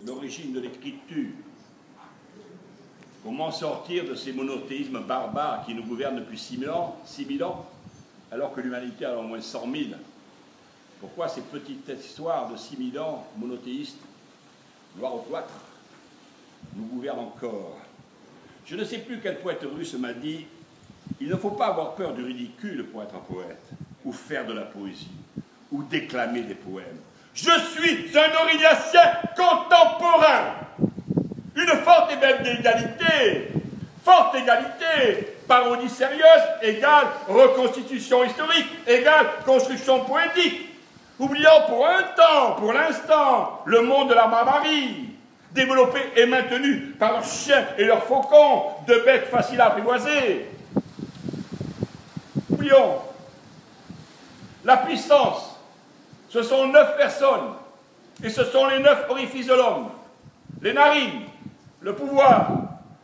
l'origine de l'écriture. Comment sortir de ces monothéismes barbares qui nous gouvernent depuis 6 000 ans, alors que l'humanité a au moins 100 000. Pourquoi ces petites histoires de 6 000 ans monothéistes, gloire au cloître, nous gouvernent encore? Je ne sais plus quel poète russe m'a dit « Il ne faut pas avoir peur du ridicule pour être un poète, ou faire de la poésie, ou déclamer des poèmes. Je suis un Aurélien contemporain. Une forte et belle égalité, parodie sérieuse égale reconstitution historique, égale construction poétique. Oubliant pour un temps, pour l'instant, le monde de la barbarie, développé et maintenu par leurs chiens et leurs faucons, de bêtes faciles à apprivoiser. Oublions la puissance, ce sont 9 personnes, et ce sont les 9 orifices de l'homme. Les narines, le pouvoir,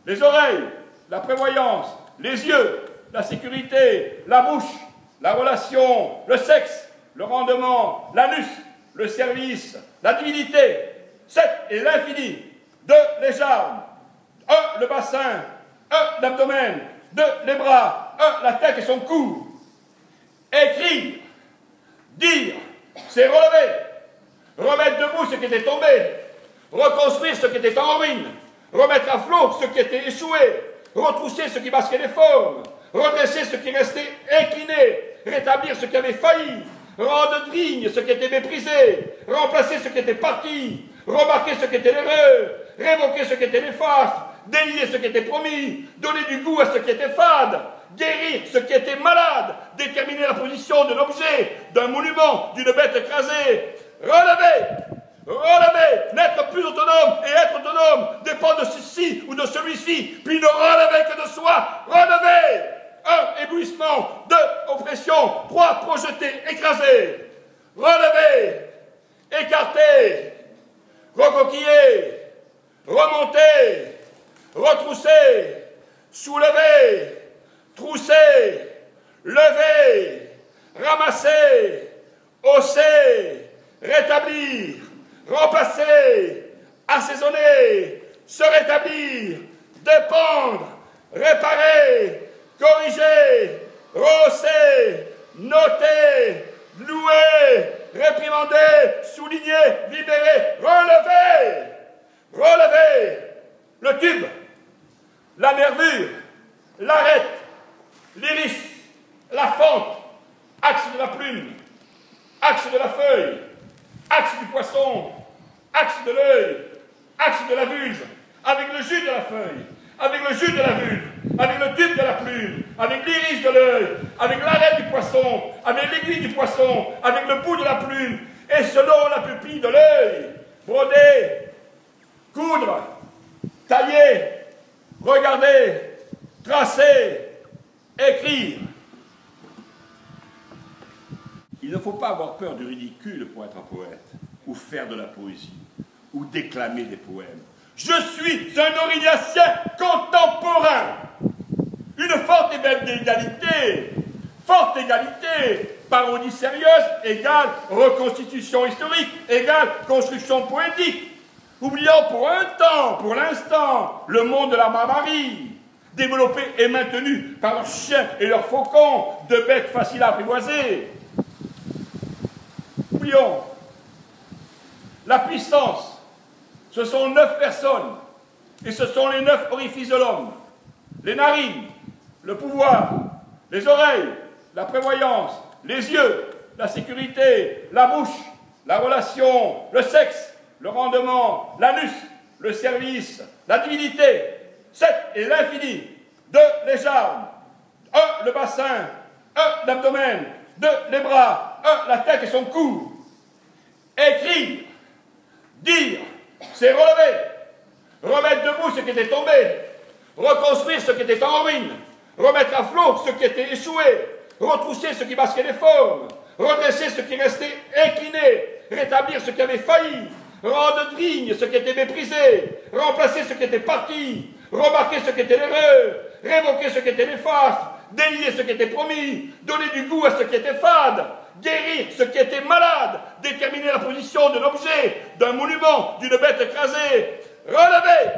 les oreilles, la prévoyance, les yeux, la sécurité, la bouche, la relation, le sexe, le rendement, l'anus, le service, la divinité, 7 et l'infini, 2 les jambes, 1 le bassin, 1 l'abdomen, 2 les bras, 1 la tête et son cou. Écrire, dire, c'est relever, remettre debout ce qui était tombé, reconstruire ce qui était en ruine, remettre à flot ce qui était échoué, retrousser ce qui masquait les formes, redresser ce qui restait incliné, rétablir ce qui avait failli, rendre digne ce qui était méprisé, remplacer ce qui était parti, remarquer ce qui était l'erreur, révoquer ce qui était néfaste, délier ce qui était promis, donner du goût à ce qui était fade, guérir ce qui était malade, déterminer la position de l'objet, d'un monument, d'une bête écrasée, relever, n'être plus autonome et être autonome dépend de ceci ou de celui-ci, puis ne relever que de soi, relever. 1 éblouissement, 2 oppression, 3 projeter, écraser, relever, écarter, recoquiller, remonter, retrousser, soulever, trousser, lever, ramasser, hausser, rétablir, remplacer, assaisonner, se rétablir, dépendre, réparer, corriger, rehausser, noter, louer, réprimander, souligner, libérer, relever, le tube, la nervure, l'arête, l'iris, la fente, axe de la plume, axe de la feuille, axe du poisson, axe de l'œil, axe de la vulve, avec le jus de la feuille, avec le jus de la vulve, avec le tube de la plume, avec l'iris de l'œil, avec l'arête du poisson, avec l'aiguille du poisson, avec le bout de la plume, et selon la pupille de l'œil, broder, coudre, tailler, regarder, tracer, écrire. Il ne faut pas avoir peur du ridicule pour être un poète, ou faire de la poésie, ou déclamer des poèmes. Je suis un Aurélien contemporain. Une forte et belle égalité, parodie sérieuse égale reconstitution historique, égale construction poétique. Oubliant pour un temps, pour l'instant, le monde de la barbarie, développé et maintenu par leurs chiens et leurs faucons, de bêtes faciles à apprivoiser. Oublions la puissance, ce sont 9 personnes, et ce sont les 9 orifices de l'homme. Les narines, le pouvoir, les oreilles, la prévoyance, les yeux, la sécurité, la bouche, la relation, le sexe, le rendement, l'anus, le service, la divinité, 7 et l'infini, 2 les jambes, 1 le bassin, 1 l'abdomen, 2 les bras, 1 la tête et son cou. Écrire, dire, c'est relever, remettre debout ce qui était tombé, reconstruire ce qui était en ruine, remettre à flot ce qui était échoué, retrousser ce qui masquait les formes, redresser ce qui restait incliné, rétablir ce qui avait failli, rendre digne ce qui était méprisé, remplacer ce qui était parti, remarquer ce qui était l'erreur, révoquer ce qui était néfaste, délier ce qui était promis, donner du goût à ce qui était fade, guérir ce qui était malade, déterminer la position de l'objet, d'un monument, d'une bête écrasée, relever,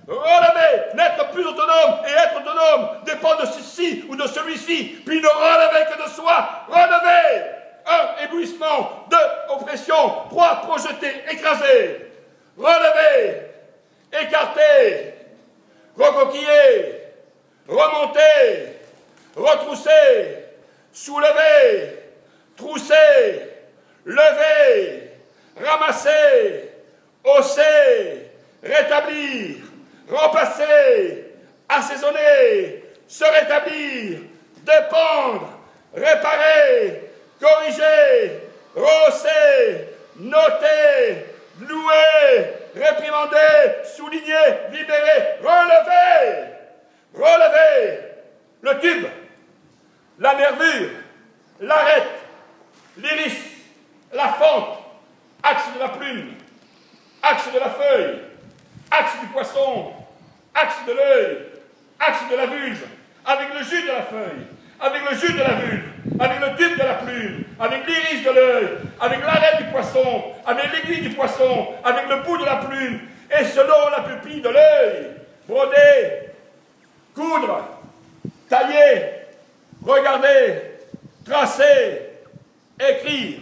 relever, n'être plus autonome et être autonome dépend de ceci ou de celui-ci, puis ne relever que de soi, relever, un, éblouissement, deux, oppression, trois, projeter, écraser, relever, écarter, recoquiller, remonter, retrousser, soulever, trousser, lever, ramasser, hausser, rétablir, remplacer, assaisonner, se rétablir, dépendre, réparer, corriger, rehausser, noter, louer, réprimander, souligner, libérer, relever, relever, le tube, la nervure, l'arête, l'iris, la fente, axe de la plume, axe de la feuille, axe du poisson, axe de l'œil, axe de la vulve, avec le jus de la feuille, avec le jus de la vulve, avec le tube de la plume, avec l'iris de l'œil, avec l'arête du poisson, avec l'aiguille du poisson, avec le bout de la plume, et selon la pupille de l'œil, broder, coudre, tailler, regarder, tracer, écrire,